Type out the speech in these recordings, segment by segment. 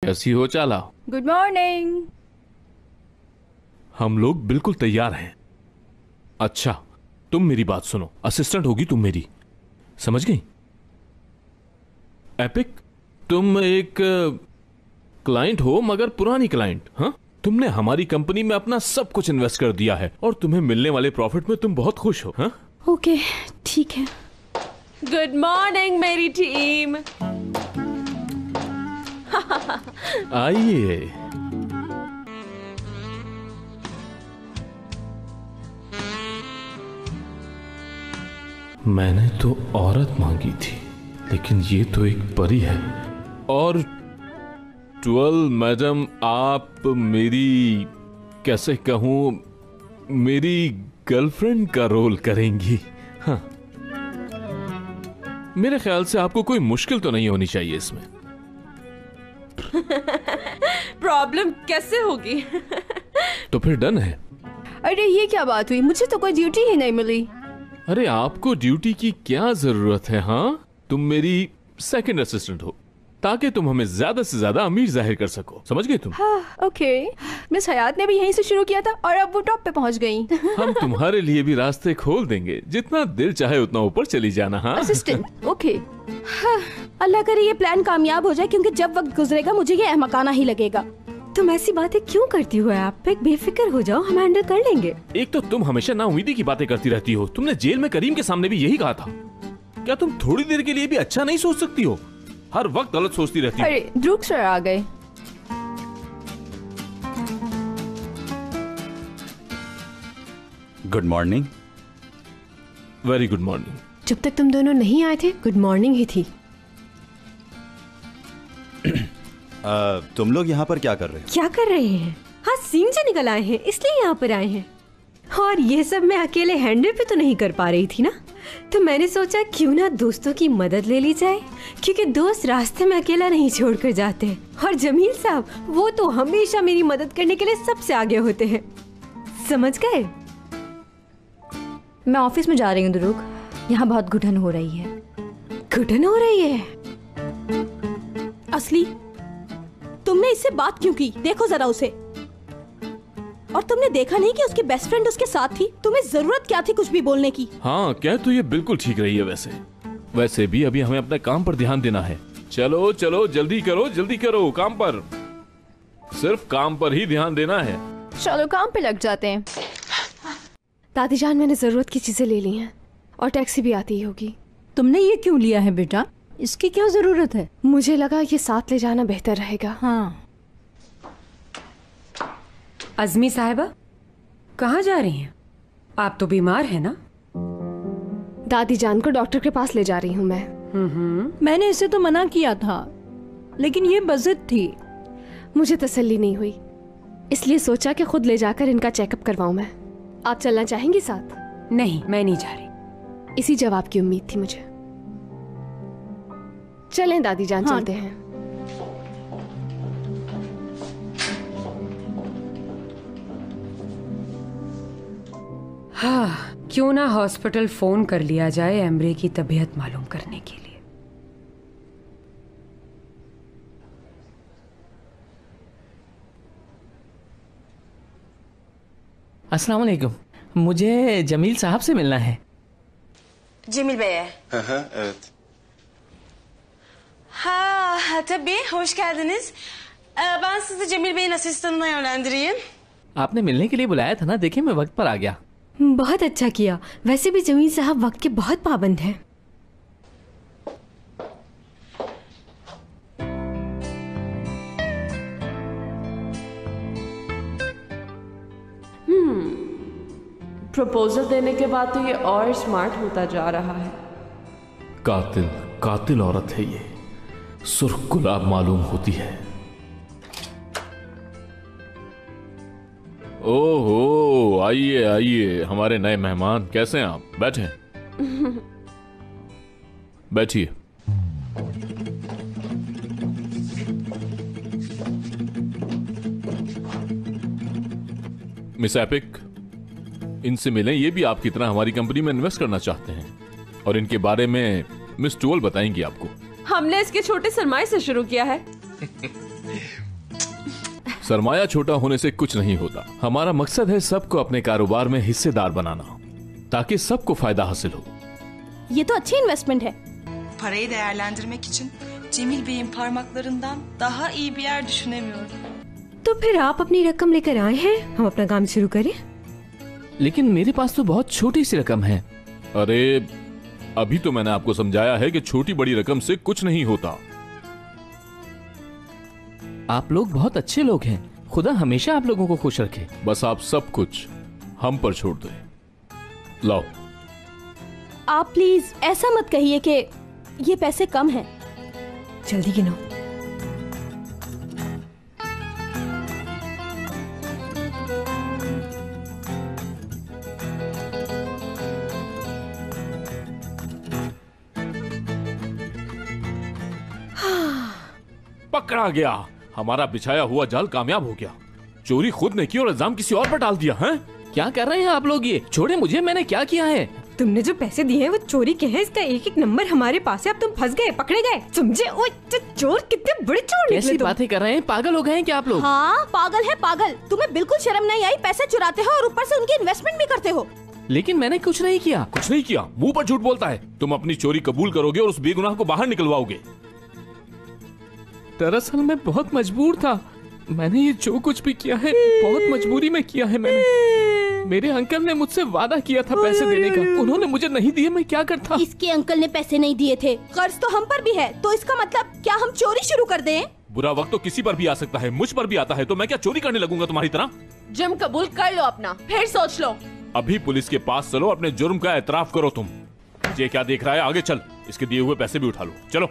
कैसी हो चाला? Good morning. हम लोग बिल्कुल तैयार हैं। अच्छा, तुम मेरी बात सुनो, असिस्टेंट होगी तुम मेरी, समझ गई? एपिक, तुम एक क्लाइंट हो मगर पुरानी क्लाइंट। हाँ, तुमने हमारी कंपनी में अपना सब कुछ इन्वेस्ट कर दिया है और तुम्हें मिलने वाले प्रॉफिट में तुम बहुत खुश हो। हाँ, ओके, ठीक है। गुड मॉर्निंग मेरी टीम। आइए। मैंने तो औरत मांगी थी, लेकिन ये तो एक परी है। और 12 मैडम, आप मेरी, कैसे कहूं, मेरी गर्लफ्रेंड का रोल करेंगी। हाँ, मेरे ख्याल से आपको कोई मुश्किल तो नहीं होनी चाहिए इसमें। प्रॉब्लम कैसे होगी? तो फिर डन है। अरे ये क्या बात हुई, मुझे तो कोई ड्यूटी ही नहीं मिली। अरे आपको ड्यूटी की क्या जरूरत है? हाँ, तुम मेरी सेकंड असिस्टेंट हो ताकि तुम हमें ज्यादा से ज्यादा अमीर जाहिर कर सको, समझ गए तुम? हाँ, ओके। मिस हयात ने भी यहीं से शुरू किया था और अब वो टॉप पे पहुंच गई। हम तुम्हारे लिए भी रास्ते खोल देंगे, जितना दिल चाहे उतना ऊपर चली जाना। हाँ, असिस्टेंट, ओके। हाँ, अल्लाह करे ये प्लान कामयाब हो जाए, क्योंकि जब वक्त गुजरेगा मुझे ये अहमकाना ही लगेगा। तुम ऐसी बातें क्यों करती हो आप? बेफिक्र हो जाओ, हम हैंडल कर लेंगे। एक तो तुम हमेशा नाउमीदी की बातें करती रहती हो। तुमने जेल में करीम के सामने भी यही कहा था। क्या तुम थोड़ी देर के लिए भी अच्छा नहीं सोच सकती हो? हर वक्त गलत सोचती रहती हो। अरे ध्रुव सर आ गए। Good morning. Very good morning. जब तक तुम दोनों नहीं आए थे गुड मॉर्निंग ही थी। तुम लोग यहाँ पर क्या कर रहे हो? क्या कर रहे हैं? हाँ, सीन से निकल आए हैं, इसलिए यहाँ पर आए हैं। और ये सब मैं अकेले हैंडल पे तो नहीं कर पा रही थी ना, तो मैंने सोचा क्यों ना दोस्तों की मदद ले ली जाए, क्योंकि दोस्त रास्ते में अकेला नहीं छोड़कर जाते। और जमील साहब, वो तो हमेशा मेरी मदद करने के लिए सबसे आगे होते हैं, समझ गए? मैं ऑफिस में जा रही हूँ ध्रुव, यहाँ बहुत घुटन हो रही है। घुटन हो रही है? असली तुमने इससे बात क्यों की? देखो जरा उसे। और तुमने देखा नहीं कि उसकी बेस्ट फ्रेंड उसके साथ थी? तुम्हें जरूरत क्या थी कुछ भी बोलने की? हाँ, क्या तो ये बिल्कुल ठीक रही है। वैसे भी अभी हमें अपने काम पर ध्यान देना है। चलो चलो, जल्दी करो काम पर। सिर्फ काम पर ही ध्यान देना है। चलो काम पे लग जाते हैं। दादी जान, मैंने जरूरत की चीजें ले ली हैं और टैक्सी भी आती ही होगी। तुमने ये क्यों लिया है बेटा? इसकी क्या जरूरत है? मुझे लगा ये साथ ले जाना बेहतर रहेगा। हाँ। अज़मी साहिबा, कहाँ जा रही हैं? आप तो बीमार हैं ना? दादी जान को डॉक्टर के पास ले जा रही हूँ मैं। मैंने इसे तो मना किया था, लेकिन ये बज़िद थी। मुझे तसल्ली नहीं हुई, इसलिए सोचा कि खुद ले जाकर इनका चेकअप करवाऊं मैं। आप चलना चाहेंगी साथ? नहीं, मैं नहीं जा रही। इसी जवाब की उम्मीद थी मुझे। चलें दादी जान, हाँ। चलते हैं। हाँ, क्यों ना हॉस्पिटल फोन कर लिया जाए एम्ब्रे की तबीयत मालूम करने के लिए। अस्सलाम वालेकुम, मुझे जमील साहब से मिलना है। Cemil Bey'e. Evet. Ha, tabii. Hoş geldiniz. Ben sizi Cemil Bey'in asistanına yönlendireyim. आपने मिलने के लिए बुलाया था ना, देखिए मैं वक्त पर आ गया। बहुत अच्छा किया। वैसे भी जमील साहब वक्त के बहुत पाबंद हैं। प्रपोजल देने के बाद तो ये और स्मार्ट होता जा रहा है। कातिल औरत है ये, सुर्ख गुलाब मालूम होती है। ओहो, आइए आइए हमारे नए मेहमान, कैसे हैं आप? बैठे। बैठिए। मिस एपिक, इनसे मिलें, ये भी आपकी तरह हमारी कंपनी में इन्वेस्ट करना चाहते हैं और इनके बारे में मिस टोल बताएंगी आपको। हमने इसके छोटे सरमाए से शुरू किया है। सरमाया छोटा होने से कुछ नहीं होता। हमारा मकसद है सबको अपने कारोबार में हिस्सेदार बनाना, ताकि सबको फायदा हासिल हो। ये तो अच्छी इन्वेस्टमेंट है। Parayı değerlendirmek için Cemil Bey'in parmaklarından daha iyi bir yer düşünemiyorum. तो फिर आप अपनी रकम लेकर आए हैं, हम अपना काम शुरू करें। लेकिन मेरे पास तो बहुत छोटी सी रकम है। अरे अभी तो मैंने आपको समझाया है कि छोटी बड़ी रकम से कुछ नहीं होता। आप लोग बहुत अच्छे लोग हैं, खुदा हमेशा आप लोगों को खुश रखे। बस आप सब कुछ हम पर छोड़ दें। लाओ। आप प्लीज ऐसा मत कहिए कि ये पैसे कम हैं। जल्दी गिनो। पकड़ा गया। हमारा बिछाया हुआ जाल कामयाब हो गया। चोरी खुद ने की और इल्जाम किसी और पर डाल दिया है। क्या कर रहे हैं आप लोग? ये छोड़े मुझे, मैंने क्या किया है? तुमने जो पैसे दिए हैं वो चोरी के हैं, इसका एक एक नंबर हमारे पास है। अब तुम फंस गए, पकड़े गए, समझे? ओ चोर, कितने बड़े चोर निकले कैसी तुम। बातें कर रहे हैं? पागल हो गए हैं क्या आप लोग? हाँ पागल है पागल। तुम्हें बिल्कुल शर्म नहीं आई? पैसे चुराते हो और ऊपर से उनकी इन्वेस्टमेंट भी करते हो। लेकिन मैंने कुछ नहीं किया। कुछ नहीं किया? मुंह पर झूठ बोलता है। तुम अपनी चोरी कबूल करोगे और उस बेगुनाह को बाहर निकलवाओगे। दरअसल मैं बहुत मजबूर था। मैंने ये जो कुछ भी किया है बहुत मजबूरी में किया है। मैंने, मेरे अंकल ने मुझसे वादा किया था पैसे देने का, उन्होंने मुझे नहीं दिए। मैं क्या करता? इसके अंकल ने पैसे नहीं दिए थे। कर्ज तो हम पर भी है, तो इसका मतलब क्या हम चोरी शुरू कर दें? बुरा वक्त तो किसी पर भी आ सकता है, मुझ पर भी आता है। तो मैं क्या चोरी करने लगूंगा तुम्हारी तरह? जुर्म कबूल कर लो अपना, फिर सोच लो। अभी पुलिस के पास चलो, अपने जुर्म का एतराफ करो। तुम ये क्या देख रहा है? आगे चल, इसके दिए हुए पैसे भी उठा लो। चलो।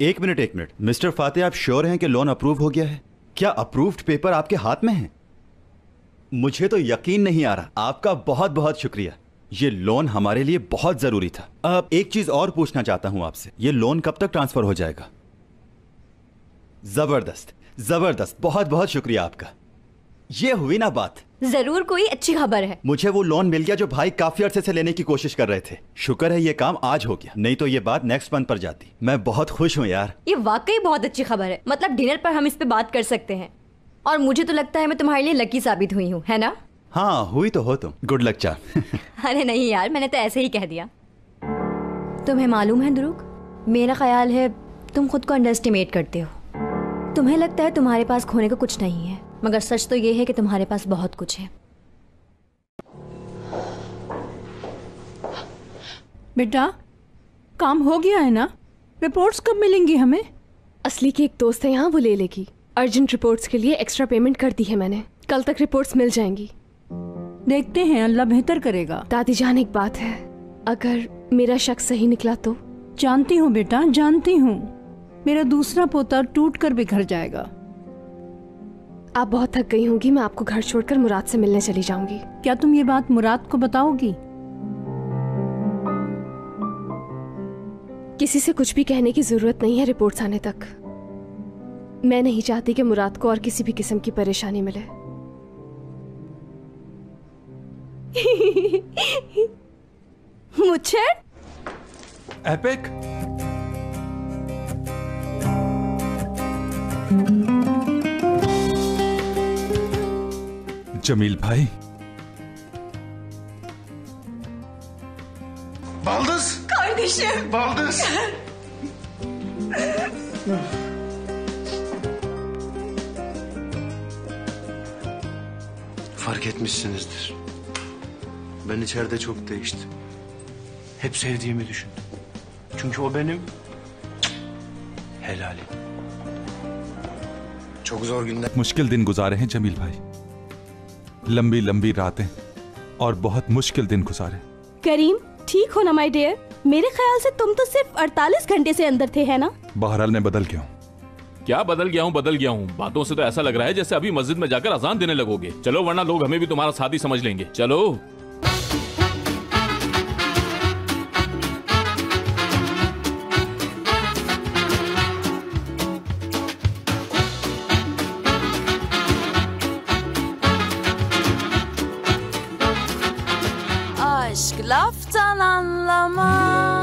एक मिनट मिस्टर फाते, आप श्योर हैं कि लोन अप्रूव हो गया है? क्या अप्रूव्ड पेपर आपके हाथ में है? मुझे तो यकीन नहीं आ रहा। आपका बहुत बहुत शुक्रिया। ये लोन हमारे लिए बहुत जरूरी था। अब एक चीज और पूछना चाहता हूं आपसे, ये लोन कब तक ट्रांसफर हो जाएगा? जबरदस्त जबरदस्त, बहुत बहुत शुक्रिया आपका। ये हुई ना बात। जरूर कोई अच्छी खबर है। मुझे वो लोन मिल गया जो भाई काफी अरसे से लेने की कोशिश कर रहे थे। शुक्र है ये काम आज हो गया, नहीं तो ये बात नेक्स्ट मंथ पर जाती। मैं बहुत खुश हूँ यार। ये वाकई बहुत अच्छी खबर है। मतलब डिनर पर हम इस पे बात कर सकते हैं। और मुझे तो लगता है मैं तुम्हारे लिए लकी साबित हुई हूँ, है ना? हाँ हुई तो हो तुम। Good luck charm. अरे नहीं यार, मैंने तो ऐसे ही कह दिया। तुम्हें मालूम है ध्रुव, मेरा ख्याल है तुम खुद को अंडर एस्टिमेट करते हो। तुम्हें लगता है तुम्हारे पास खोने को कुछ नहीं है, मगर सच तो ये है कि तुम्हारे पास बहुत कुछ है। बेटा काम हो गया है ना? रिपोर्ट्स कब मिलेंगी हमें? असली की एक दोस्त है यहाँ, वो ले लेगी। अर्जेंट रिपोर्ट्स के लिए एक्स्ट्रा पेमेंट कर दी है मैंने। कल तक रिपोर्ट्स मिल जाएंगी। देखते हैं, अल्लाह बेहतर करेगा। दादी जान, एक बात है, अगर मेरा शक सही निकला तो? जानती हूँ बेटा, जानती हूँ। मेरा दूसरा पोता टूट कर बिखर जाएगा। आप बहुत थक गई होंगी, मैं आपको घर छोड़कर मुराद से मिलने चली जाऊंगी। क्या तुम ये बात मुराद को बताओगी? किसी से कुछ भी कहने की जरूरत नहीं है रिपोर्ट्स आने तक। मैं नहीं चाहती कि मुराद को और किसी भी किस्म की परेशानी मिले। मुझे एपिक, जमील भाई, Baldız. Kardeşim. Baldız. Fark etmişsinizdir. Ben içeride çok değiştim. Hep sevdiğimi düşündüm. Çünkü o benim helalim. Çok zor günler. मुश्किल दिन गुजारे हैं जमील भाई, लंबी लंबी रातें और बहुत मुश्किल दिन गुजारे। करीम, ठीक हो ना माय डियर? मेरे ख्याल से तुम तो सिर्फ 48 घंटे से अंदर थे, है ना? बहरहाल मैं बदल गया हूँ। क्या बदल गया हूँ? बदल गया हूँ। बातों से तो ऐसा लग रहा है जैसे अभी मस्जिद में जाकर अजान देने लगोगे। चलो, वरना लोग हमें भी तुम्हारा साथी समझ लेंगे। चलो। आज aşk laftan anlamaz.